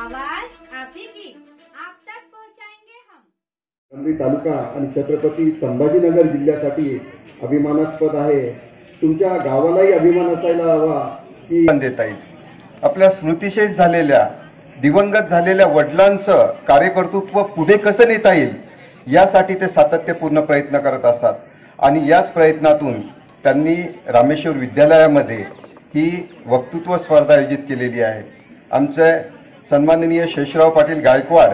आवाज आप ही की आप तक पहुंचाएंगे हम। अंबी तालुका आणि छत्रपती संभाजीनगर जिल्ह्यासाठी अभिमानास्पद आहे। तुमच्या गावालाही अभिमान असायला हवा की देता येईल। आपल्या स्मृतिशेष झालेल्या दिवंगत झालेल्या वडिलांचं कार्यकर्तृत्व पुढे कसं नेता येईल यासाठी ते सातत्यपूर्ण प्रयत्न करत असतात आणि याच प्रयत्नातून त्यांनी रामेश्वर विद्यालयामध्ये ही वक्तृत्व स्पर्धा आयोजित केलेली आहे। आमचे सन्माननीय शेषराव पाटील गायकवाड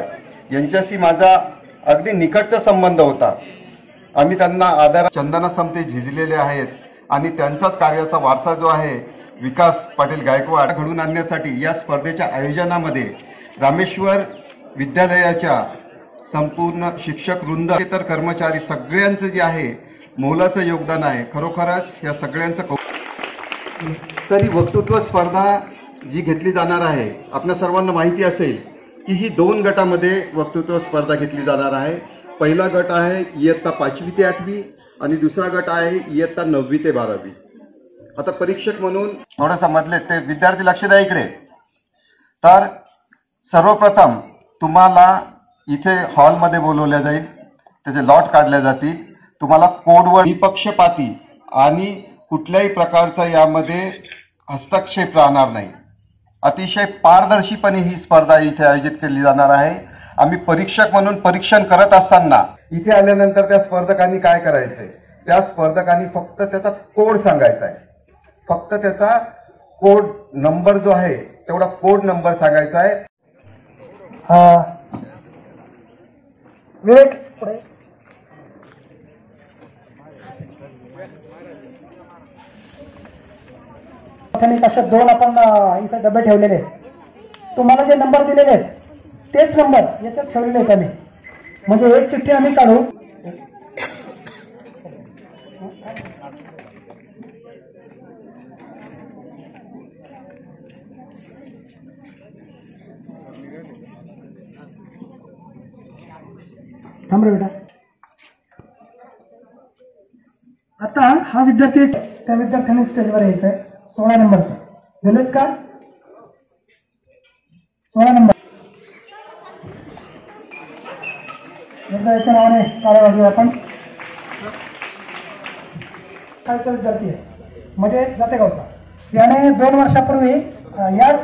यांच्याशी माझा अगदी निकटचा संबंध होता। आम्ही त्यांना आदर चंदना समते झिजलेले आहेत आणि त्यांचाच कार्याचा वारसा जो आहे विकास पाटील गायकवाड घडून आणण्यासाठी या स्पर्धेच्या आयोजनामध्ये रामेश्वर विद्यालयाच्या संपूर्ण शिक्षक वृंद इतर कर्मचारी सगळ्यांचं जे आहे मोलाचं योगदान आहे। खरोखरच या सगळ्यांचं तरी वक्तृत्व स्पर्धा जी घेतली जाणार आहे आपल्या सर्वांना माहिती असेल की ही 2 गटामध्ये वक्तृत्व स्पर्धा घेतली जाणार आहे। पहिला गट आहे इयत्ता 5वी ते 8वी आणि दुसरा गट आहे इयत्ता 9वी ते 12वी। आता परीक्षक म्हणून थोडं समजले ते विद्यार्थी लक्ष द्या इकडे। तर सर्वप्रथम तुम्हाला इथे हॉलमध्ये बोलवल्या जाईल, त्याचे लॉट काढले जातील। तुम्हाला कोडवर निपक्षपाती आणि कुठल्याही प्रकारचा यामध्ये हस्तक्षेप राहणार नाही। अतिशय पारदर्शीपणे ही स्पर्धा इथे आयोजित केली जाणार आहे। आम्ही परीक्षक म्हणून परीक्षण करत असताना इथे आल्यानंतर त्या स्पर्धकांनी काय करायचंय, त्या स्पर्धकांनी फक्त त्याचा कोड सांगायचा आहे। फक्त त्याचा कोड नंबर जो आहे तेवढा कोड नंबर सांगायचा आहे। वेट अशा 2 आपण इथे डबे ठेवलेले आहेत। तुम्हाला जे नंबर दिलेले आहेत तेच नंबर याच्यात ठेवलेले आहेत आम्ही, म्हणजे एक चिठ्ठी आम्ही काढू। थांब रे बेटा। आता हा विद्यार्थी त्या विद्यार्थ्याने स्टेजवर यायचा आहे 16 नंबरचा। दिलेत का 16 नंबर? एकदा याच्या नावाने टाळ्या वाजवू आपण। खालचा विद्यार्थी आहे म्हणजे जातेगावचा, याने 2 वर्षापूर्वी याच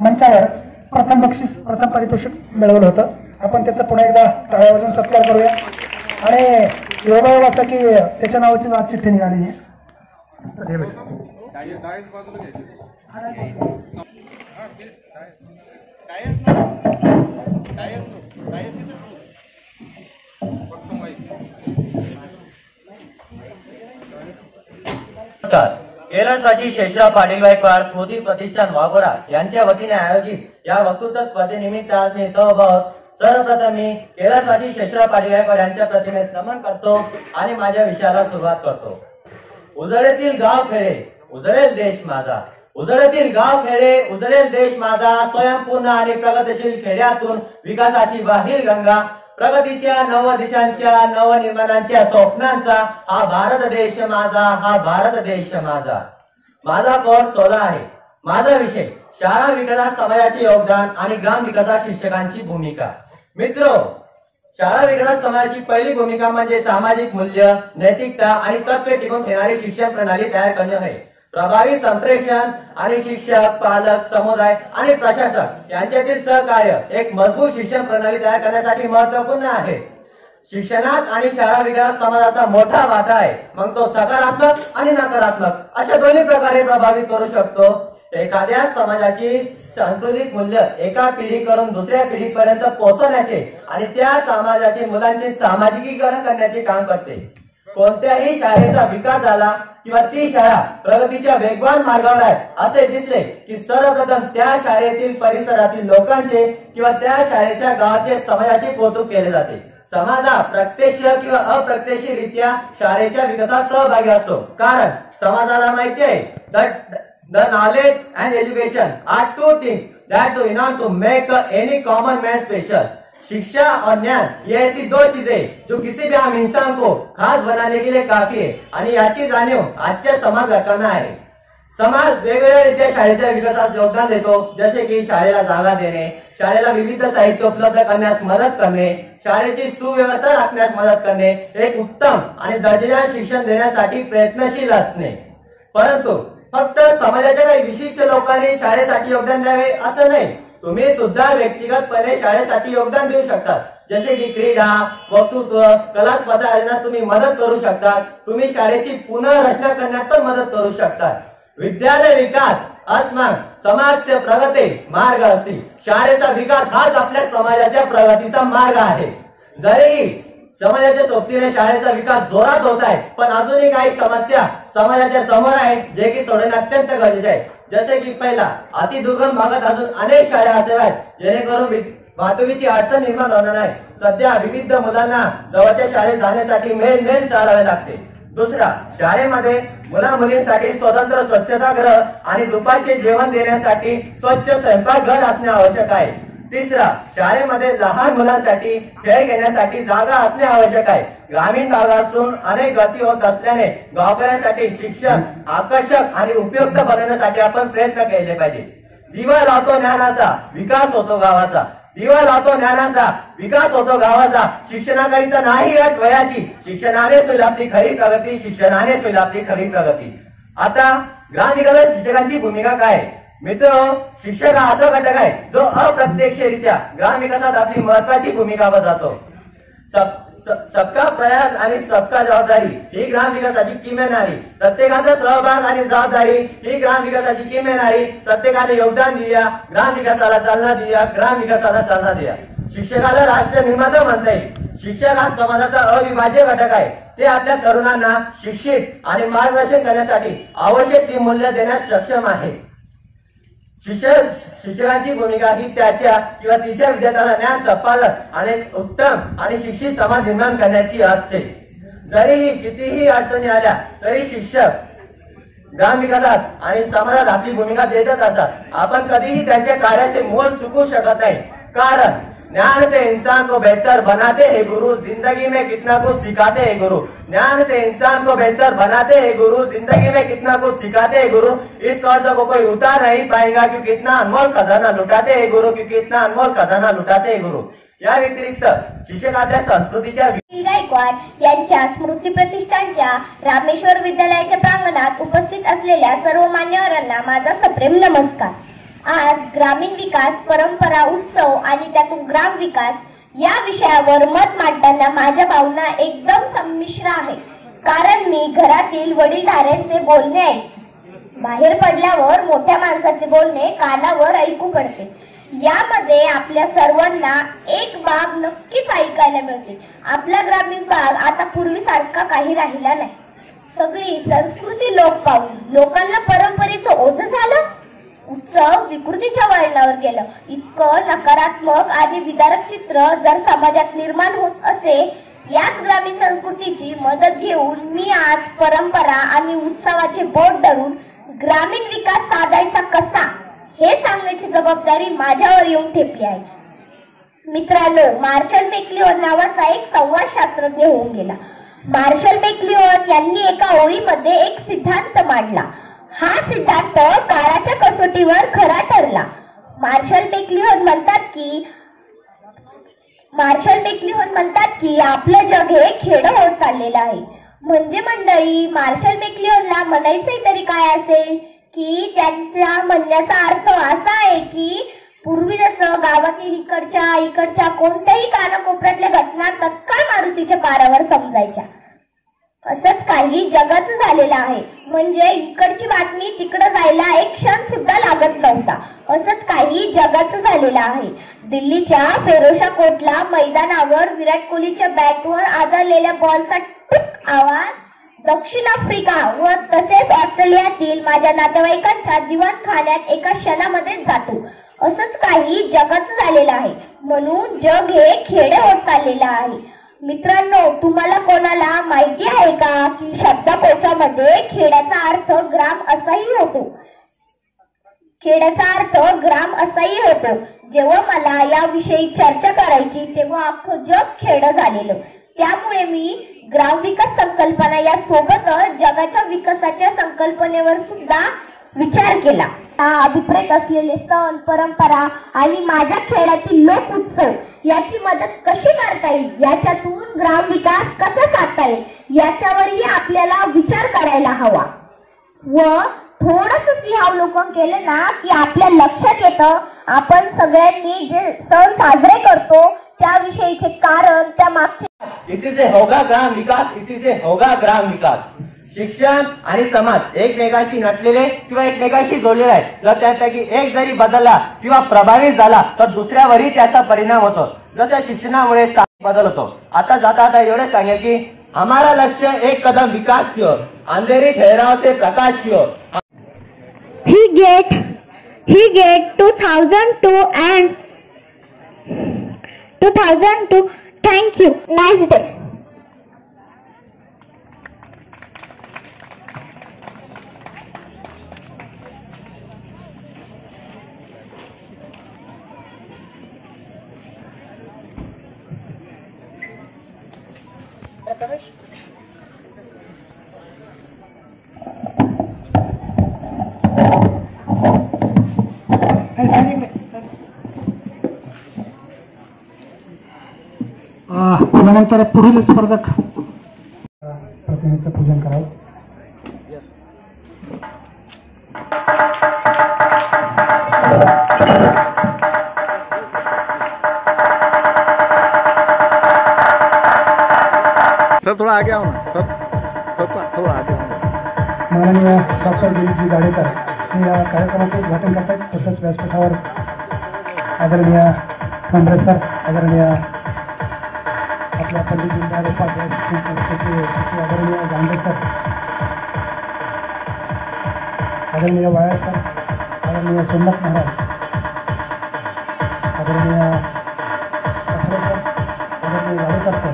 मंचावर प्रथम बक्षीस प्रथम पारितोषिक मिळवलं होतं। आपण त्याचा पुन्हा एकदा टाळ्या वाजवून सत्कार करूया। आणि योगायोग असं की त्याच्या नावाची वाद चिठ्ठी निघाली आहे। कैलासवासी शेषराव पाटील गायकवाड स्मृती प्रतिष्ठान वाघोडा यांच्या वतीने आयोजित या वक्तृत्व स्पर्धेनिमित्त आज मी इथं उभा आहोत। सर्वप्रथम मी कैलासवासी शेषराव पाटील गायकवाड यांच्या प्रतिमेस नमन करतो आणि माझ्या विषयाला सुरुवात करतो। उजळेतील गाव खेडे उजळेल देश माझा, उजळेतील गाव खेडे उजळेल देश माझा, स्वयंपूर्ण आणि प्रगतिशील खेड्यातून विकासाची वाहील गंगा, प्रगतीच्या नव दिशांच्या नवनिर्माणांच्या स्वप्नांचा हा भारत देश माझा, हा भारत देश माझा। माझा कोर्स 16 आहे। माझा विषय शाळा विकासात समाजाचे योगदान आणि ग्राम विकासात शिक्षकांची भूमिका। मित्रो, शाळा विकासात समाजाची पहिली भूमिका म्हणजे सामाजिक मूल्य, नैतिकता आणि तत्त्वे टिकून ठेवणारी शिक्षण प्रणाली तयार करणे आहे। प्रभावी संप्रेषण आणि शिक्षक, पालक, समुदाय आणि प्रशासक यांच्यातील सहकार्य एक मजबूत शिक्षण प्रणाली तयार करण्यासाठी महत्त्वपूर्ण आहे। शिक्षणात आणि शाळा विकासात समाजाचा मोठा वाटा आहे, मग तो सकारात्मक आणि नकारात्मक अशा दोन्ही प्रकारे प्रभावित करू शकतो। एखाद्या समाजाची सांस्कृतिक मूल्य एका पिढीकडून दुसऱ्या पिढीपर्यंत पोहोचवण्याचे आणि त्या समाजाचे मुलांचे सामाजिकीकरण करण्याचे काम करते। कोणत्याही शाळेचा विकास झाला किंवा ती शाळा प्रगतीच्या वेगवान मार्गावर आहे असे दिसले की सर्वप्रथम त्या शाळेतील परिसरातील लोकांचे किंवा त्या शाळेच्या गावाचे समाजाचे कौतुक केले जाते। समाजा प्रत्यक्ष किंवा अप्रत्यक्षरित्या शाळेच्या विकासात सहभागी असतो, कारण समाजाला माहिती आहे the knowledge and education are 2 things that do enough to make any common man special। शिक्षा और ज्ञान ये ऐसी 2 चीजें जो किसी भी आम इंसान को खास बनाने के लिए काफी है आणि याची जाणीव आजच्या समाज घटना आहे। समाज वेगवेगळ्या रीत्या शाळेच्या विकासात योगदान देतो, जसे की शाळेला जागा देणे, शाळेला विविध साहित्य उपलब्ध करण्यास मदत करणे, शाळेची सुव्यवस्था राखण्यास मदत करणे, एक उत्तम आणि दर्जेदार शिक्षण देण्यासाठी प्रयत्नशील असणे. परंतु फक्त समाजाच्या काही विशिष्ट लोकांनी शाळेसाठी योगदान द्यावे असं नाही. तुम्ही सुद्धा व्यक्तिगतपणे शाळेसाठी योगदान देऊ शकता, जसे की क्रीडा, वक्तृत्व, कला स्पर्धा आयोजनास तुम्ही मदत करू शकता. तुम्ही शाळेची पुनर्रचना करण्यात पण मदत करू शकता. विद्यालय विकास अस्माक समाजचे प्रगती मार्ग असतील. शाळेचा विकास हाच आपल्या समाजाच्या प्रगतीचा मार्ग आहे. जरी समाजाच्या सोबतीने शाळेचा विकास जोरात होत आहे, पण अजूनही काही समस्या समाजाच्या समोर आहेत, जे की सोडवणे अत्यंत गरजेचे आहे. जसे की पहिला, अतिदुर्गम भागात अजून अनेक शाळा असाव्या आहेत, जेणेकरून वाहतुकीची अडचण निर्माण होणार नाही. सध्या विविध मुलांना जवळच्या शाळेत जाण्यासाठी मैल चालावे लागते. दुसरा, शाळेमध्ये मुला मुलींसाठी स्वतंत्र स्वच्छतागृह आणि दुपारचे जेवण देण्यासाठी स्वच्छ स्वयंपाकघर असणे आवश्यक आहे. तिसरा, शाळेमध्ये लहान मुलांसाठी खेळ घेण्यासाठी जागा असणे आवश्यक आहे. ग्रामीण भागातून अनेक गती होत असल्याने गावकऱ्यांसाठी शिक्षण आकर्षक आणि उपयुक्त बनवण्यासाठी आपण प्रयत्न केले पाहिजे. दिवा लावतो ज्ञानाचा, विकास होतो गावाचा. दिवा लावतो ज्ञानाचा, विकास होतो गावाचा. शिक्षणाकरिता नाही अट वयाची, शिक्षणानेच होईल आपली खरी प्रगती, शिक्षणानेच होईल आपली खरी प्रगती. आता ग्रामविकासात शिक्षकांची भूमिका काय? मित्र, शिक्षक हा असा घटक आहे जो अप्रत्यक्षरित्या ग्रामविकासात आपली महत्वाची भूमिका बजावतो. सबका प्रयास आणि सबका जबाबदारी ही ग्रामविकासाची किमेनारी. प्रत्येकाचा सहभाग आणि जबाबदारी ही ग्रामविकासाची किमेनारी. प्रत्येकाने योगदान देऊया, ग्रामविकासाला चालना देऊया, ग्रामविकासाला चालना देऊया. शिक्षकाला राष्ट्र निर्माता म्हणता येईल. शिक्षक हा समाजाचा अविभाज्य घटक आहे. ते आपल्या तरुणांना शिक्षित आणि मार्गदर्शन करण्यासाठी आवश्यक ती मूल्य देण्यास सक्षम आहे. शिक्षकांची भूमिका ही त्याच्या किंवा तिच्या विद्यार्थ्याला ज्ञान संपादन आणि उत्तम आणि शिक्षित समाज निर्माण करण्याची असते. जरीही कितीही अडचणी आल्या तरी शिक्षक ग्रामविकासात आणि समाजात आपली भूमिका देतच असतात. आपण कधीही त्यांच्या कार्याचे मोल चुकू शकत नाही, कारण ज्ञान से इंसान को बेहतर बनाते हैं गुरु, जिंदगी में कितना कुछ सिखाते हैं गुरु. ज्ञान से इंसान को बेहतर बनाते हैं गुरु, जिंदगी में कितना कुछ सिखाते हैं गुरु. इस कर्ज को कोई उतार नहीं पाएगा, क्योंकि कितना अनमोल खजाना लुटाते हैं गुरु, क्योंकि कितना अनमोल खजाना लुटाते हैं गुरु. या व्यतिरिक्त शिक्षकांच्या संस्कृतीच्या गायकवाड यांच्या स्मृती प्रतिष्ठानच्या रामेश्वर विद्यालयाच्या प्रांगणात उपस्थित असलेल्या सर्व मान्यवरांना माझा सप्रेम नमस्कार. आज ग्रामीण विकास, परंपरा, उत्सव आणि त्यातून ग्राम विकास या विषयावर मत मांडताना माझ्या भावना एकदम संमिश्र आहे. कारण मी घरातील वडीलधाऱ्यांचे बोलणे ऐकते, बाहेर पडल्यावर मोठ्या माणसाचे बोलणे कानावर ऐकू पडते. यामध्ये आपल्या सर्वांना एक बाब नक्कीच ऐकायला मिळते. आपला ग्रामीण भाग आता पूर्वीसारखा काही राहिला नाही. सगळी संस्कृती लोप पावली. लोकांना परंपरेचं ओझं झालं. उत्सव विकृतीच्या वळणावर गेलं. इतकं नकारात्मक आणि विदारक चित्र जर समाजात निर्माण होत असे, याच ग्रामीण संस्कृतीची मदत घेऊन मी आज परंपरा आणि उत्सवाचे बोट धरून ग्रामीण विकास साधायचा कसा हे सांगण्याची जबाबदारी माझ्यावर येऊन ठेपली आहे. मित्रांनो, मार्शल मॅक्लुहान नावाचा एक संवाद शास्त्रज्ञ होऊन गेला. मार्शल मॅक्लुहान यांनी एका ओळीमध्ये एक सिद्धांत मांडला. हा सिद्धांत काळाच्या कसोटीवर खरा ठरला. मार्शल मॅक्लुहान म्हणतात की आपलं जग हे खेडं होत चाललेलं आहे. म्हणजे मंडळी, मार्शल मॅक्लुहानला म्हणायचंय तरी काय असेल की त्यांच्या म्हणण्याचा अर्थ असा आहे की पूर्वी जसं गावातील इकडच्या कोणत्याही कानाकोपऱ्यातल्या घटना तत्काळ मारुतीच्या पारावर समजायच्या, असंच काही जगाचं झालेलं आहे. म्हणजे इकडची बातमी तिकडं जायला एक क्षण सुद्धा लागत नव्हता. असंच काही जगाचं झालेलं आहे. दिल्लीच्या फिरोजशाह कोटला मैदानावर विराट कोहलीच्या बॅटवर आदळलेल्या बॉलचा टुक आवाज दक्षिण आफ्रिका व तसेच ऑस्ट्रेलियातील माझ्या नातेवाईकांच्या दिवाणखान्यात एका क्षणामध्ये जातो. असंच काही जगाचं झालेलं आहे. म्हणून जग हे खेडे होत चाललेलं आहे. मित्रांनो, तुम्हाला कोणाला माहिती आहे का की शब्दकोशामध्ये खेड्याचा अर्थ ग्राम असाही होतो. खेड्याचा अर्थ ग्राम असाही होतो. जेव्हा मला याविषयी चर्चा करायची तेव्हा अख्खं जग खेडं झालेलं. त्यामुळे मी ग्राम विकास संकल्पना या सोबतच जगाच्या विकासाच्या संकल्पनेवर सुद्धा विचार केला. अभिप्रेत असलेले सण परंपरा आणि माझ्या खेड्यातील लोक उत्सव याची मदत कशी करता येईल, याच्यातून ग्रामविकास कसा साधता येईल याच्यावरही आपल्याला विचार करायला हवा. व थोडंसं सिंहावलोकन केलं ना की आपल्या लक्षात येतं आपण सगळ्यांनी जे सण साजरे करतो त्याविषयीचे कारण, त्या मागचे. इसी से होगा ग्राम विकास, इसी से होगा ग्राम विकास. शिक्षण आणि समाज एकमेकांशी नटलेले किंवा एकमेकांशी जोडलेले आहेत. जर त्यापैकी एक जरी बदलला किंवा प्रभावित झाला तर दुसऱ्यावरही त्याचा परिणाम होतो. जसं शिक्षणामुळे बदल होतो. आता जाता आता एवढे सांगेल की हमारा लक्ष्य एक कदम विकास की ओर, अंधेरी ठहराव से प्रकाश की or. He get 2002 and 2002. Thank you. Nice day. त्यानंतर पुढील स्पर्धक प्रतिमेचं पूजन करावं. सर थोड़ा आगे आओ ना सर, थोड़ा आगे आओ. माननीय डॉक्टर दिलीपजी गाडेकर हे या कार्यक्रमाचे उद्घाटन करतात. तसंच व्यासपीठावर आदरणीय खंडरे सर, आदरणीय आपल्या पंडित दीनदयाल उपाध्याय शिक्षण संस्थेचे सचिव आदरणीय गांधे सर, आदरणीय वाया सर, आदरणीय सोमनाथ महाराज, आदरणीय खंडरे सर, आदरणीय गाडेकर सर,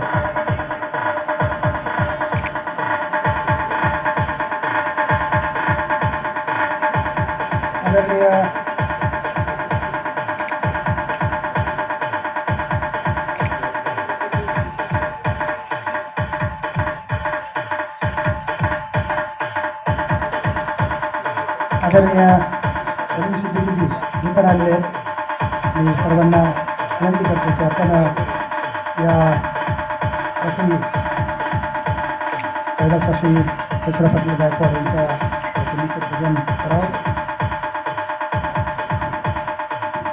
आदरणीय सलीम सिद्दीकीजी हे पण आले आहेत. मी सर्वांना विनंती करतो की आपण या प्रसंगी कैलासवासी शेषराव पाटील गायकवाड यांच्या प्रतिमेचं पूजन करावं.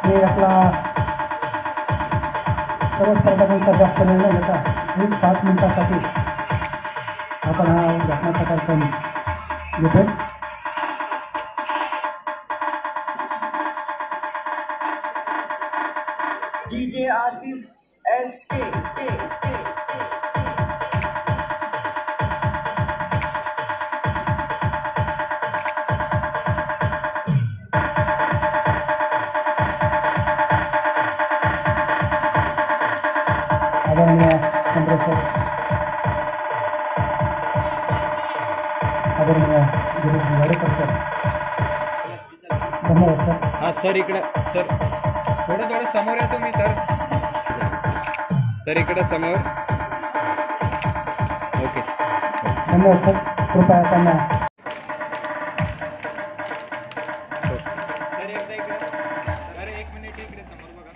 मी आपला सर्व स्पर्धकांचा जास्त वेळ न घेता 5 मिनिटासाठी आपण हा उद्घाटनाचा कार्यक्रम घेतो. DJ Asif SK. आदरणीय खंडरे सर, आदरणीय दिलीपजी गाडेकर सर, धन्यवाद सर. हाँ सर इकडे सर थोडं समोर येतो मी सर इकडे समोर. ओके धन्यवाद सर. कृपया त्यांना सर एकदा इकडे. अरे 1 मिनिट इकडे समोर बघा.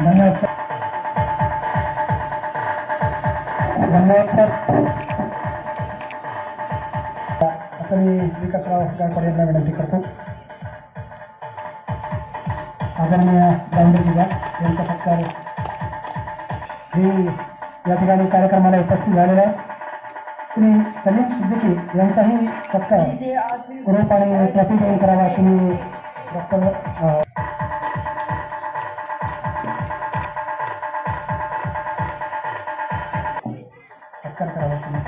धन्यवाद सर. धन्यवाद सर. असं मी विकासराव गायकवाड यांना विनंती करतो. आदरणीय गांधीजीला यांचा सत्कार हे या ठिकाणी कार्यक्रमाला उपस्थित झालेला आहे. श्री सलीम सिद्दीकी यांचाही सत्कार ग्रुप आणि ट्रॉफी देऊन करावा अशी मी डॉक्टर सत्कार करावा अशी मी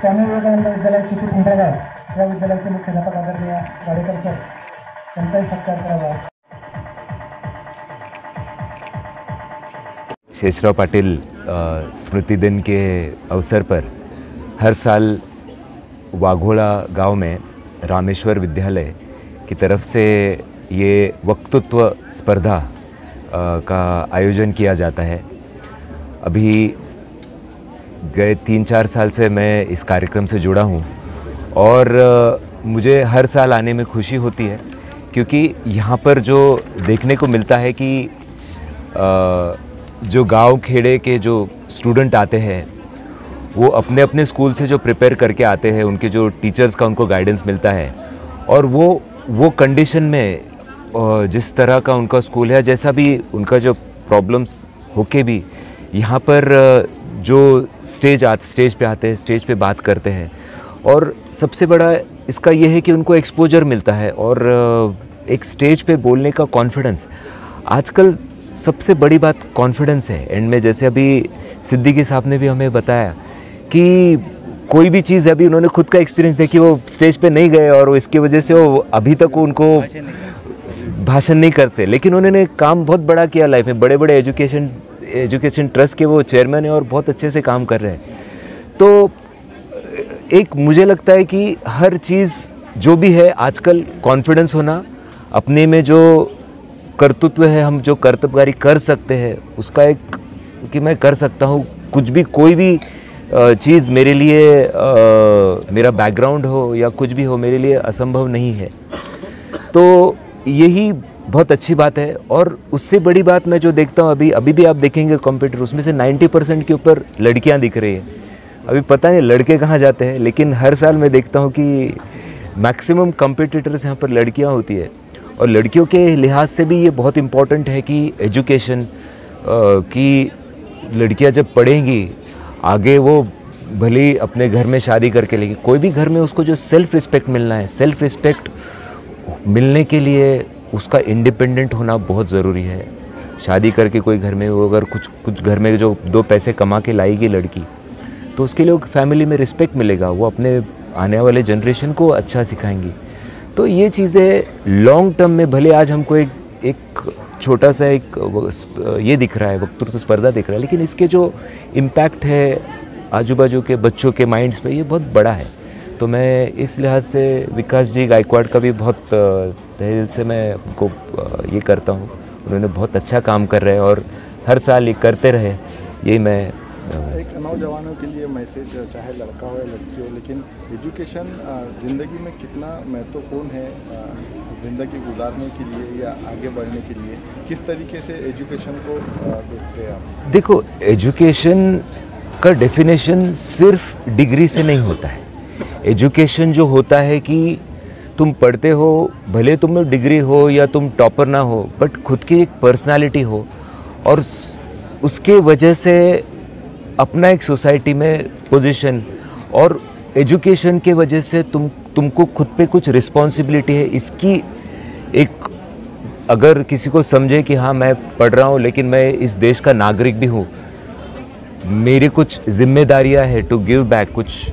स्वामी विवेकानंद विद्यालय चिपी पिंपळगाव या विद्यालयाचे मुख्याध्यापक आदरणीय गाडेकर सर यांचाही सत्कार करावा. शेषराव पाटिल स्मृति दिन के अवसर पर हर साल वाघोड़ा गांव में रामेश्वर विद्यालय की तरफ से ये वक्तृत्व स्पर्धा का आयोजन किया जाता है। अभी गए 3-4 साल से मैं इस कार्यक्रम से जुड़ा हूँ और मुझे हर साल आने में खुशी होती है, क्योंकि यहाँ पर जो देखने को मिलता है कि जो गांव खेड़े के जो स्टूडेंट आते हैं वो अपने अपने स्कूल से जो प्रिपेयर करके आते हैं, उनके जो टीचर्स का उनको गाइडेंस मिलता है, और वो कंडीशन में जिस तरह का उनका स्कूल है, जैसा भी उनका जो प्रॉब्लम्स होके भी यहाँ पर जो स्टेज पे आते हैं, स्टेज पे बात करते हैं, और सबसे बड़ा इसका ये है कि उनको एक्सपोजर मिलता है और एक स्टेज पे बोलने का कॉन्फिडेंस। आजकल सबसे बड़ी बात कॉन्फिडेंस है एंड में, जैसे अभी सिद्दीकी साहब ने भी हमें बताया कि कोई भी चीज़ अभी उन्होंने खुद का एक्सपीरियंस देखी, वो स्टेज पे नहीं गए और इसकी वजह से वो अभी तक उनको भाषण नहीं करते, लेकिन उन्होंने काम बहुत बड़ा किया लाइफ में। बड़े बड़े एजुकेशन ट्रस्ट के वो चेयरमैन हैं और बहुत अच्छे से काम कर रहे हैं। तो एक मुझे लगता है कि हर चीज़ जो भी है आजकल, कॉन्फिडेंस होना, अपने में जो कर्तृत्व है, हम जो कर्तव्यकारी कर सकते हैं, उसका एक कि मैं कर सकता हूँ कुछ भी, कोई भी चीज़ मेरे लिए मेरा बैकग्राउंड हो या कुछ भी हो, मेरे लिए असंभव नहीं है। तो यही बहुत अच्छी बात है। और उससे बड़ी बात मैं जो देखता हूँ, अभी भी आप देखेंगे कंप्यूटर, उसमें से 90% के ऊपर लड़कियाँ दिख रही हैं। अभी पता नहीं लड़के कहाँ जाते हैं, लेकिन हर साल मैं देखता हूँ कि मैक्सिमम कंपटीटर्स यहाँ पर लड़कियाँ होती है। और लड़कियों के लिहाज से भी ये बहुत इम्पॉर्टेंट है कि एजुकेशन की लड़कियाँ जब पढ़ेंगी आगे, वो भले ही अपने घर में शादी करके लेगी, कोई भी घर में उसको जो सेल्फ रिस्पेक्ट मिलना है, सेल्फ रिस्पेक्ट मिलने के लिए उसका इंडिपेंडेंट होना बहुत ज़रूरी है। शादी करके कोई घर में वो अगर कुछ घर में जो 2 पैसे कमा के लाएगी लड़की, तो उसके लिए फैमिली में रिस्पेक्ट मिलेगा, वो अपने आने वाले जनरेशन को अच्छा सिखाएंगी। तो ये चीज़ें लॉन्ग टर्म में, भले आज हमको एक छोटा सा एक ये दिख रहा है, वक्तृत्व स्पर्धा दिख रहा है, लेकिन इसके जो इम्पैक्ट है आजू बाजू के बच्चों के माइंड्स पे, ये बहुत बड़ा है। तो मैं इस लिहाज से विकास जी गायकवाड़ का भी बहुत तहे दिल से मैं उनको ये करता हूँ। उन्होंने बहुत अच्छा काम कर रहे हैं और हर साल ये करते रहे, यही मैं एक नौजवानों के लिए मैसेज, चाहे लड़का हो या लड़की हो, लेकिन एजुकेशन ज़िंदगी में कितना महत्वपूर्ण है ज़िंदगी गुजारने के लिए या आगे बढ़ने के लिए, किस तरीके से एजुकेशन को देखते हैं आप? देखो, एजुकेशन का डेफिनेशन सिर्फ डिग्री से नहीं होता है। एजुकेशन जो होता है कि तुम पढ़ते हो, भले तुम में डिग्री हो या तुम टॉपर ना हो, बट खुद की एक पर्सनालिटी हो और उसके वजह से अपना एक सोसाइटी में पोजीशन, और एजुकेशन के वजह से तुमको खुद पे कुछ रिस्पॉन्सिबिलिटी है। इसकी एक अगर किसी को समझे कि हाँ मैं पढ़ रहा हूँ लेकिन मैं इस देश का नागरिक भी हूँ, मेरी कुछ जिम्मेदारियाँ है टू गिव बैक, कुछ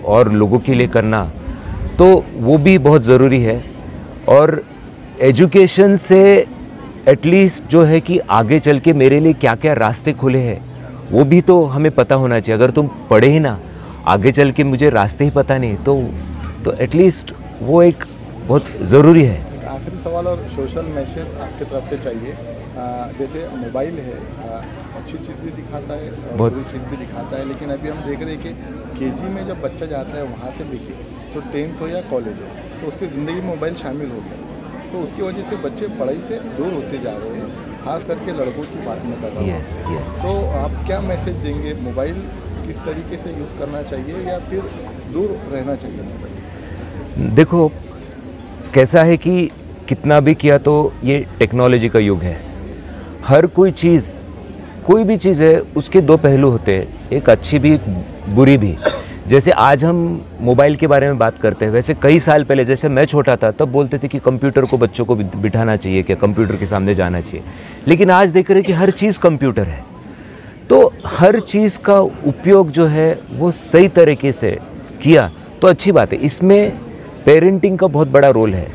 और लोगों के लिए करना, तो वो भी बहुत ज़रूरी है। और एजुकेशन से एटलीस्ट जो है कि आगे चल के मेरे लिए क्या क्या रास्ते खुले हैं, वो भी तो हमें पता होना चाहिए। अगर तुम पढ़े ही ना, आगे चल के मुझे रास्ते ही पता नहीं, तो एटलीस्ट वो एक बहुत ज़रूरी है। आखिरी सवाल और सोशल मैसेज आपकी तरफ से चाहिए। जैसे मोबाइल है, अच्छी चीज़ भी दिखाता है और बुरी चीज़ भी दिखाता है, लेकिन अभी हम देख रहे हैं कि केजी में जब बच्चा जाता है वहाँ से लेके तो 10th हो या कॉलेज हो, तो उसकी ज़िंदगी में मोबाइल शामिल हो गया, तो उसकी वजह से बच्चे पढ़ाई से दूर होते जा रहे हैं, खास करके लड़कों की बात में कर रहा हूँ। तो आप क्या मैसेज देंगे, मोबाइल किस तरीके से यूज़ करना चाहिए या फिर दूर रहना चाहिए मोबाइल? देखो, कैसा है कि कितना भी किया तो ये टेक्नोलॉजी का युग है। हर कोई चीज़, कोई भी चीज़ है, उसके 2 पहलू होते हैं, एक अच्छी भी बुरी भी। जैसे आज हम मोबाइल के बारे में बात करते हैं, वैसे कई साल पहले जैसे मैं छोटा था तब बोलते थे कि कंप्यूटर को बच्चों को बिठाना चाहिए, क्या कंप्यूटर के सामने जाना चाहिए। लेकिन आज देख रहे हैं कि हर चीज़ कंप्यूटर है, तो हर चीज़ का उपयोग जो है वो सही तरीके से किया तो अच्छी बात है। इसमें पेरेंटिंग का बहुत बड़ा रोल है।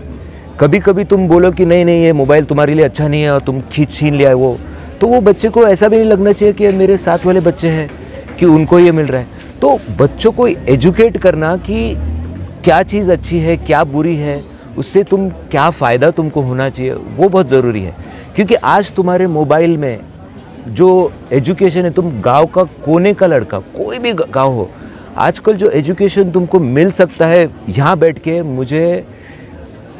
कभी कभी तुम बोलो कि नहीं ये मोबाइल तुम्हारे लिए अच्छा नहीं है और तुम छीन लिया वो, तो वो बच्चे को ऐसा भी नहीं लगना चाहिए कि मेरे साथ वाले बच्चे हैं कि उनको ये मिल रहा है। तो बच्चों को एजुकेट करना कि क्या चीज़ अच्छी है क्या बुरी है, उससे तुम क्या फ़ायदा तुमको होना चाहिए वो बहुत ज़रूरी है। क्योंकि आज तुम्हारे मोबाइल में जो एजुकेशन है, तुम गांव का कोने का लड़का, कोई भी गांव हो, आजकल जो एजुकेशन तुमको मिल सकता है यहाँ बैठ के, मुझे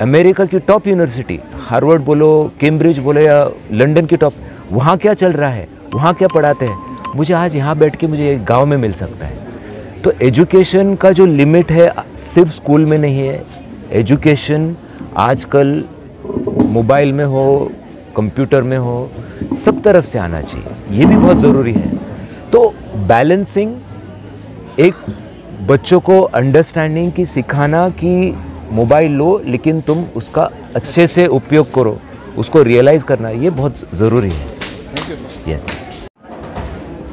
अमेरिका की टॉप यूनिवर्सिटी, हार्वर्ड बोलो, कैम्ब्रिज बोलो या लंदन की टॉप, वहाँ क्या चल रहा है, वहाँ क्या पढ़ाते हैं, मुझे आज यहाँ बैठ के मुझे एक गाँव में मिल सकता है। तो एजुकेशन का जो लिमिट है सिर्फ स्कूल में नहीं है, एजुकेशन आजकल मोबाइल में हो, कंप्यूटर में हो, सब तरफ से आना चाहिए, ये भी बहुत ज़रूरी है। तो बैलेंसिंग, एक बच्चों को अंडरस्टैंडिंग की सिखाना कि मोबाइल लो लेकिन तुम उसका अच्छे से उपयोग करो, उसको रियलाइज़ करना, ये बहुत ज़रूरी है। यस।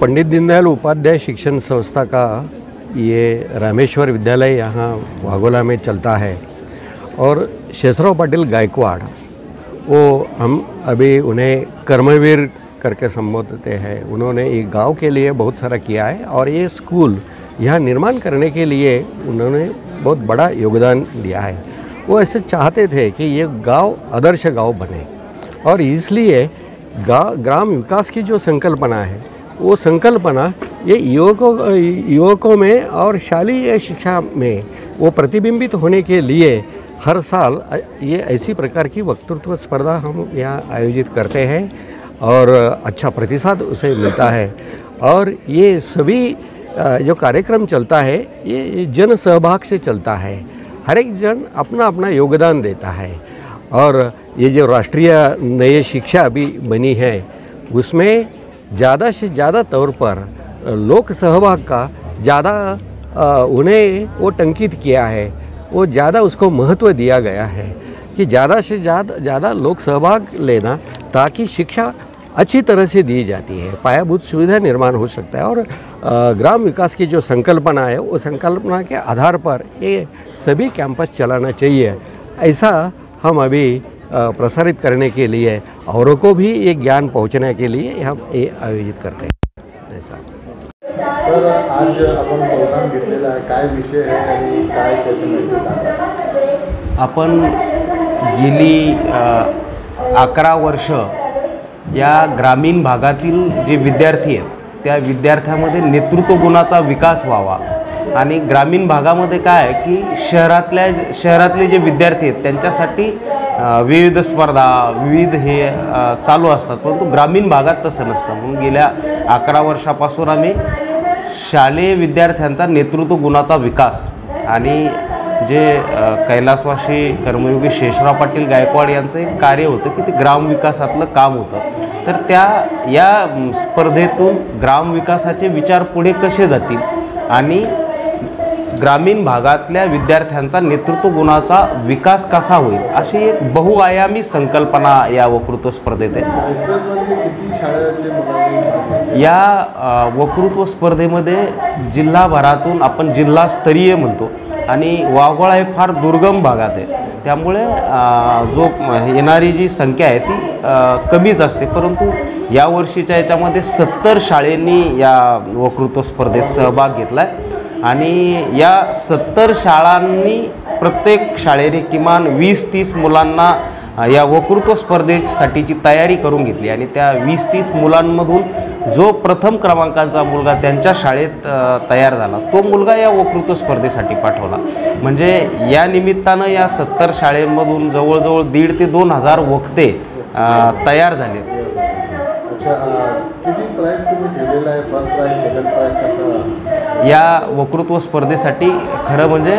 पंडित दीनदयाल उपाध्याय शिक्षण संस्था का ये रामेश्वर विद्यालय यहाँ वाघोला में चलता है और शेषराव पाटिल गायकवाड़, वो हम अभी उन्हें कर्मवीर करके संबोधते हैं। उन्होंने एक गांव के लिए बहुत सारा किया है और ये स्कूल यहाँ निर्माण करने के लिए उन्होंने बहुत बड़ा योगदान दिया है। वो ऐसे चाहते थे कि ये गांव आदर्श गांव बने और इसलिए ग्राम विकास की जो संकल्पना है, वो संकल्पना ये युवकों में और शालेय शिक्षा में वो प्रतिबिंबित होने के लिए हर साल ये ऐसी प्रकार की वक्तृत्व स्पर्धा हम यहाँ आयोजित करते हैं और अच्छा प्रतिसाद उसे मिलता है। और ये सभी जो कार्यक्रम चलता है ये जन सहभाग से चलता है, हर एक जन अपना अपना योगदान देता है। और ये जो राष्ट्रीय नई शिक्षा अभी बनी है उसमें ज़्यादा से ज़्यादा तौर पर लोक सहभाग का ज़्यादा उन्हें वो टंकित किया है, वो ज़्यादा उसको महत्व दिया गया है कि ज़्यादा से ज़्यादा लोक सहभाग लेना, ताकि शिक्षा अच्छी तरह से दी जाती है, पायाभूत सुविधा निर्माण हो सकता है। और ग्राम विकास की जो संकल्पना है वो संकल्पना के आधार पर ये सभी कैंपस चलाना चाहिए, ऐसा हम अभी प्रसारित करने के लिए, औरों को भी ये ज्ञान पहुंचने के लिए हम ये आयोजित करते हैं। ऐसा सर, आज आपण प्रोग्राम घेतलेला आहे, काय विषय आहे आणि काय त्याचे मेसेज टाकतात? आपण गेली 11 वर्ष या ग्रामीण भागातील जे विद्यार्थी आहेत त्या विद्यार्थ्यांमध्ये नेतृत्व गुणाचा विकास व्हावा आणि ग्रामीण भागामध्ये काय आहे की शहरातले जे विद्यार्थी आहेत त्यांच्यासाठी विविध स्पर्धा, विविध हे चालू असतात, परंतु ग्रामीण भागात तसं नसतं। म्हणून गेल्या 11 वर्षापासून आम्ही शालेय विद्यार्थ्यांचा नेतृत्व गुणाचा विकास आणि जे कैलासवासी कर्मयोगी शेषराव पाटील गायकवाड यांचं एक कार्य होतं की ते ग्रामविकासातलं काम होतं। तर या स्पर्धेतून ग्रामविकासाचे विचार पुढे कसे जातील आणि ग्रामीण भागातल्या विद्यार्थ्यांचा नेतृत्व गुणाचा विकास कसा होईल अशी एक बहुआयामी संकल्पना या वक्तृत्व स्पर्धेत आहे। या वक्तृत्व स्पर्धेमध्ये जिल्हाभरातून आपण जिल्हास्तरीय म्हणतो आणि वाघोळा हे फार दुर्गम भागात आहे, त्यामुळे जो येणारी जी संख्या आहे ती कमीच असते, परंतु या वर्षीच्या याच्यामध्ये 70 शाळांनी या वक्तृत्व स्पर्धेत सहभाग घेतला आहे आणि या 70 शाळांनी प्रत्येक शाळेने किमान 20-30 मुलांना या वक्तृत्व स्पर्धेसाठीची तयारी करून घेतली आणि त्या 20-30 मुलांमधून जो प्रथम क्रमांकाचा मुलगा त्यांच्या शाळेत तयार झाला तो मुलगा या वक्तृत्व स्पर्धेसाठी पाठवला। म्हणजे या निमित्तानं या 70 शाळेमधून जवळजवळ 1,500 ते 2,000 वक्ते तयार झाले। अच्छा, किती प्राइस तुम्ही ठेवलेला आहे? फर्स्ट प्राइस, सेकंड प्राइस कसं? या वक्तृत्व स्पर्धेसाठी खरं म्हणजे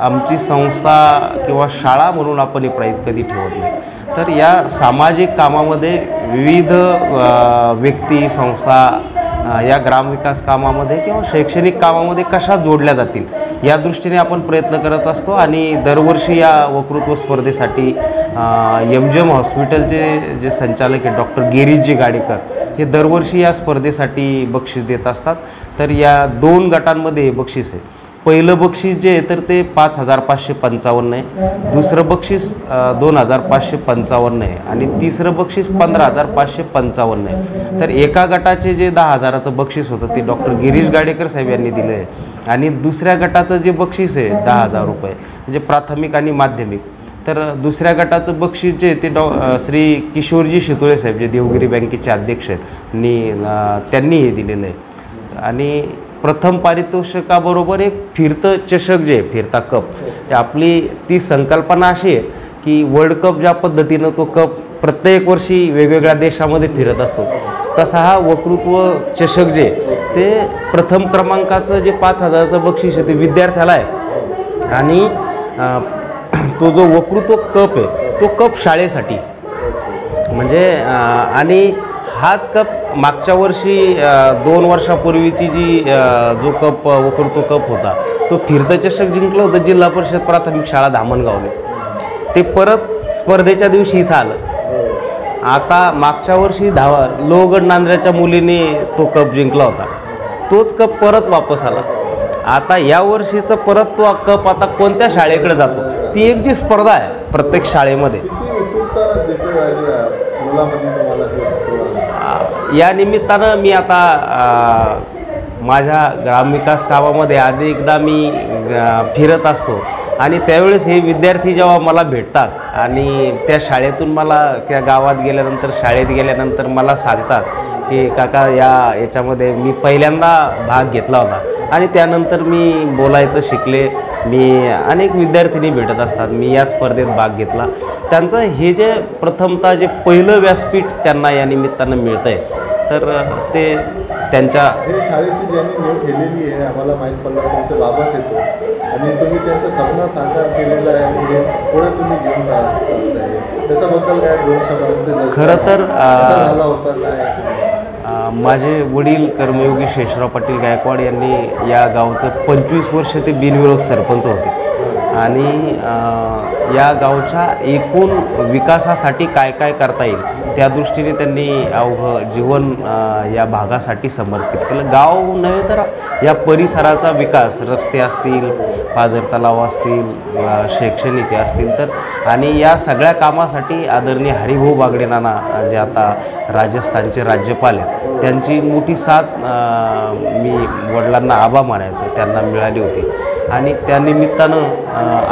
आमची संस्था किंवा शाळा म्हणून आपण ही प्राइस कधी ठेवत नाही, तर या सामाजिक कामामध्ये विविध व्यक्ती, संस्था या ग्रामविकास कामामध्ये किंवा शैक्षणिक कामामध्ये कशा जोडल्या जातील या दृष्टीने आपण प्रयत्न करत असतो आणि दरवर्षी या वक्तृत्व स्पर्धेसाठी MGM हॉस्पिटलचे जे संचालक आहेत डॉक्टर गिरीशजी गाडेकर हे दरवर्षी या स्पर्धेसाठी बक्षीस देत असतात। तर या 2 गटांमध्ये बक्षीस आहे। पहिलं बक्षीस जे आहे तर ते 5,555 आहे, दुसरं बक्षीस 2,555 आहे आणि तिसरं बक्षीस 15,555 आहे. तर एका गटाचे जे 10,000चं बक्षीस होतं ते डॉक्टर गिरीश गाडेकर साहेब यांनी दिलं आहे आणि दुसऱ्या गटाचं जे बक्षीस आहे 10,000 रुपये म्हणजे प्राथमिक आणि माध्यमिक. तर दुसऱ्या गटाचं बक्षीस जे ते श्री किशोरजी शितोळे साहेब जे देवगिरी बँकेचे अध्यक्ष आहेत त्यांनी हे दिलेलं आहे. आणि प्रथम पारितोषिकाबरोबर एक फिरतं चषक जे आहे फिरता कप, आपली ती संकल्पना अशी आहे की वर्ल्ड कप ज्या पद्धतीनं तो कप प्रत्येक वर्षी वेगवेगळ्या देशामध्ये फिरत असतो, तसा हा वक्तृत्व चषक जे ते प्रथम क्रमांकाचं जे 5,000चं बक्षीस आहे ते विद्यार्थ्याला आहे आणि तो जो वक्तृत्व कप आहे तो कप शाळेसाठी म्हणजे आणि हाच कप मागच्या वर्षी 2 वर्षापूर्वीची जी जो कप वक्तृत्व कप होता तो फिरतं चषक जिंकलं होतं जिल्हा परिषद प्राथमिक शाळा धामणगावने. ते परत स्पर्धेच्या दिवशी इथं आलं. आता मागच्या वर्षी लोहगड नांद्र्याच्या मुलीने तो कप जिंकला होता, तोच कप परत वापस आला. आता या वर्षीचं परत तो कप आता कोणत्या शाळेकडे जातो ती एक जी स्पर्धा आहे प्रत्येक शाळेमध्ये. या निमित्तानं मी आता माझ्या ग्रामविकास कामामध्ये अनेकदा मी फिरत असतो आणि त्यावेळेस हे विद्यार्थी जेव्हा मला भेटतात आणि त्या शाळेतून मला त्या गावात गेल्यानंतर शाळेत गेल्यानंतर मला सांगतात की काका याच्यामध्ये मी पहिल्यांदा भाग घेतला होता आणि त्यानंतर मी बोलायचं शिकले. मी अनेक विद्यार्थिनी भेटत असतात, मी या स्पर्धेत भाग घेतला. त्यांचं हे जे प्रथमतः जे पहिलं व्यासपीठ त्यांना या निमित्तानं मिळतं आहे तर ते त्यांच्या शाळेची ज्यांनी निवड केलेली आहे आम्हाला माहीत पडलं तुमचे बाबाच येतो आणि तुम्ही त्यांचं स्वप्न साकार केलेलं आहे आणि हे पुढे तुम्ही घेऊन जाताय, त्याच्याबद्दल काय 2 शब्दांमध्ये खरं तर झाला होता काय? माझे वडील कर्मयोगी शेषराव पाटील गायकवाड यांनी या गावचं 25 वर्ष ते बिनविरोध सरपंच होते आणि या गावच्या एकूण विकासासाठी काय काय करता येईल त्या दृष्टीने त्यांनी अवघं जीवन या भागासाठी समर्पित केलं. गाव नव्हे तर या परिसराचा विकास, रस्ते असतील, पाझर तलाव असतील, शैक्षणिक असतील तर आणि या सगळ्या कामासाठी आदरणीय हरिभाऊ बागडे नाना जे आता राजस्थानचे राज्यपाल आहेत त्यांची मोठी साथ मी वडिलांना आबा मानायचो त्यांना मिळाली होती आणि त्यानिमित्तानं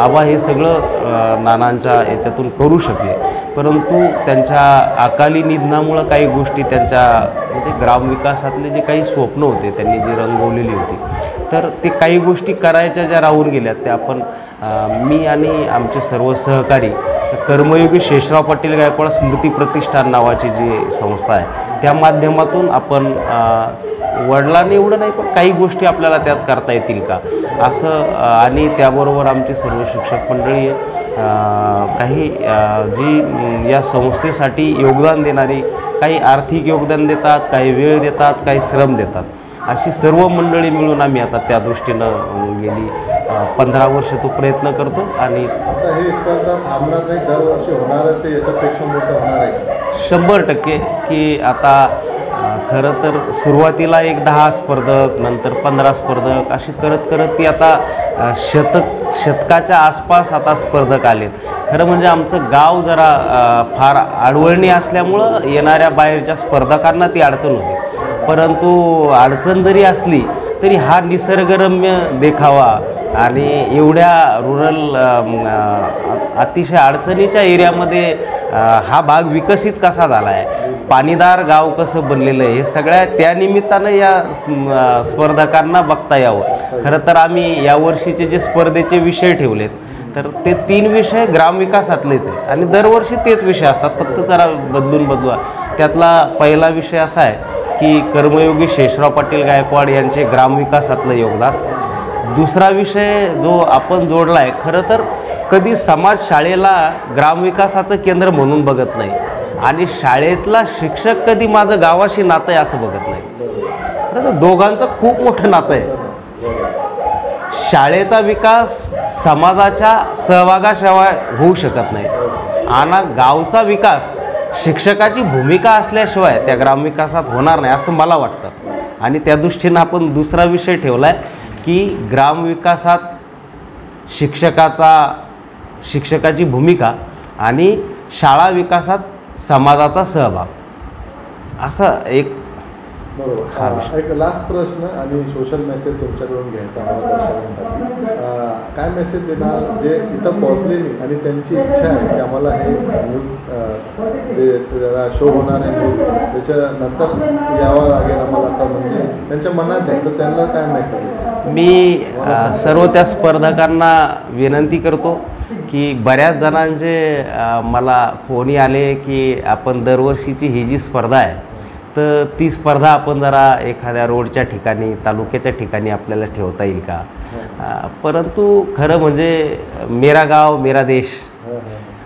आबा हे सगळं नानांच्या याच्यातून करू शकले. परंतु त्यांच्या अकाली निधनामुळं काही गोष्टी त्यांच्या म्हणजे ग्रामविकासातले जे काही स्वप्न होते त्यांनी जी रंगवलेली होती तर ते काही गोष्टी करायच्या ज्या राहून गेल्या त्या आपण मी आणि आमचे सर्व सहकारी कर्मयोगी शेषराव पाटील गायकवाड स्मृती प्रतिष्ठान नावाची जी संस्था आहे त्या माध्यमातून आपण वडिलांनी एवढं नाही पण काही गोष्टी आपल्याला त्यात करता येतील का असं आणि त्याबरोबर आमची सर्व शिक्षक मंडळी काही जी या संस्थेसाठी योगदान देणारी, काही आर्थिक योगदान देतात, काही वेळ देतात, काही श्रम देतात, अशी सर्व मंडळी मिळून आम्ही आता त्या दृष्टीनं गेली 15 वर्ष तो प्रयत्न करतो. आणि आता हे स्पर्धा थांबणार नाही, दरवर्षी होणारच आहे, याच्यापेक्षा मोठं होणार आहे 100% की आता खरं तर सुरुवातीला एक 10 स्पर्धक नंतर 15 स्पर्धक अशी करत करत ती आता शतकाच्या आसपास आता स्पर्धक आलेत. खरं म्हणजे आमचं गाव जरा फार आडवळणी असल्यामुळं येणाऱ्या बाहेरच्या स्पर्धकांना ती अडचण होती. परंतु अडचण जरी असली तरी हा निसर्गरम्य देखावा आणि एवढ्या रुरल अतिशय अडचणीच्या एरियामध्ये हा भाग विकसित कसा झाला आहे, पाणीदार गाव कसं बनलेलं आहे, हे सगळ्या त्यानिमित्तानं या स्पर्धकांना बघता यावं. खरं तर आम्ही यावर्षीचे जे स्पर्धेचे विषय ठेवलेत तर ते 3 विषय ग्रामविकासातलेच आहे आणि दरवर्षी तेच विषय असतात, फक्त जरा बदलून त्यातला पहिला विषय असा आहे की कर्मयोगी शेषराव पाटील गायकवाड यांचे ग्रामविकासातलं योगदान. दुसरा विषय जो आपण जोडला आहे, खरं तर कधी समाज शाळेला ग्रामविकासाचं केंद्र म्हणून बघत नाही आणि शाळेतला शिक्षक कधी माझं गावाशी नातं आहे असं बघत नाही. खरं तर दोघांचं खूप मोठं नातं आहे. शाळेचा विकास समाजाच्या सहभागाशिवाय होऊ शकत नाही आणि गावचा विकास शिक्षकाची भूमिका असल्याशिवाय त्या ग्रामविकासात होणार नाही असं मला वाटतं आणि त्या दृष्टीनं आपण दुसरा विषय ठेवला आहे की ग्रामविकासात शिक्षकाची भूमिका आणि शाळा विकासात समाजाचा सहभाग असा एक बरोबर. एक लास्ट प्रश्न आणि सोशल मेसेज तुमच्याकडून घ्यायचा आम्हाला दर्शकांसाठी. काय मेसेज देणार जे इथं पोहोचले नाही आणि त्यांची इच्छा आहे की आम्हाला हे न्यूज जे जरा शो होणार आहे न्यूज त्याच्यानंतर यावं लागेल आम्हाला, असं म्हणजे त्यांच्या मनात आहे, तर त्यांना काय मेसेज? मी सर्व त्या स्पर्धकांना विनंती करतो की बऱ्याच जणांचे मला फोनही आले की आपण दरवर्षीची ही जी स्पर्धा आहे तर ती स्पर्धा आपण जरा एखाद्या रोडच्या ठिकाणी तालुक्याच्या ठिकाणी आपल्याला ठेवता येईल का. परंतु खरं म्हणजे मेरा गाव मेरा देश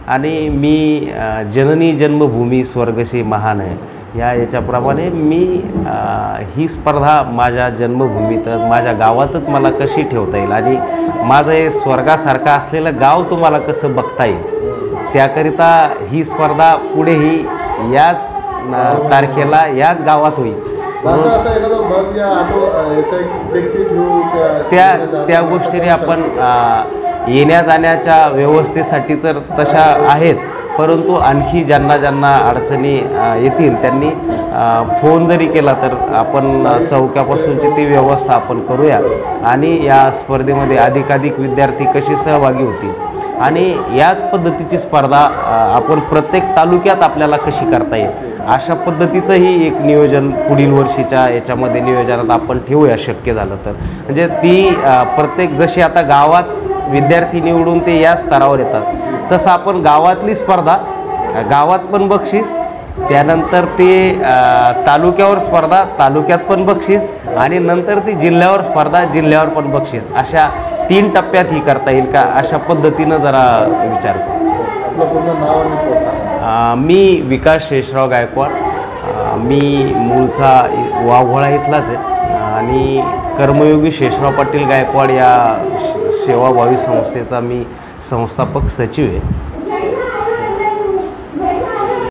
आणि मी जननी जन्मभूमी स्वर्गशी महान आहे याच्याप्रमाणे मी ही स्पर्धा माझ्या जन्मभूमीतच माझ्या गावातच मला कशी ठेवता येईल आणि माझं हे स्वर्गासारखं असलेलं गाव तुम्हाला कसं बघता येईल त्याकरिता ही स्पर्धा पुढेही याच तारखेला याच गावात होईल. त्या गोष्टीने आपण येण्या जाण्याच्या व्यवस्थेसाठी तर तशा आहेत, परंतु आणखी ज्यांना अडचणी येतील त्यांनी फोन जरी केला तर आपण चौक्यापासूनची ती व्यवस्था आपण करूया आणि या स्पर्धेमध्ये अधिकाधिक विद्यार्थी कसे सहभागी होतील आणि याच पद्धतीची स्पर्धा आपण प्रत्येक तालुक्यात आपल्याला कशी करता येईल अशा पद्धतीचंही एक नियोजन पुढील वर्षीच्या याच्यामध्ये नियोजनात आपण ठेवूया शक्य झालं तर. म्हणजे ती प्रत्येक जशी आता गावात विद्यार्थी निवडून ते या स्तरावर येतात तसं आपण गावातली स्पर्धा गावात पण बक्षीस, त्यानंतर ते तालुक्यावर स्पर्धा तालुक्यात पण बक्षीस आणि नंतर ती जिल्ह्यावर स्पर्धा जिल्ह्यावर पण बक्षीस अशा 3 टप्प्यात ही करता येईल का अशा पद्धतीनं जरा विचार करू. आपलं पूर्ण नाव आणि पोस्ट. मी विकास शेषराव गायकवाड. मी मूळचा वाघोळा इथलाच आहे आणि कर्मयोगी शेषराव पाटील गायकवाड या सेवाभावी संस्थेचा मी संस्थापक सचिव आहे.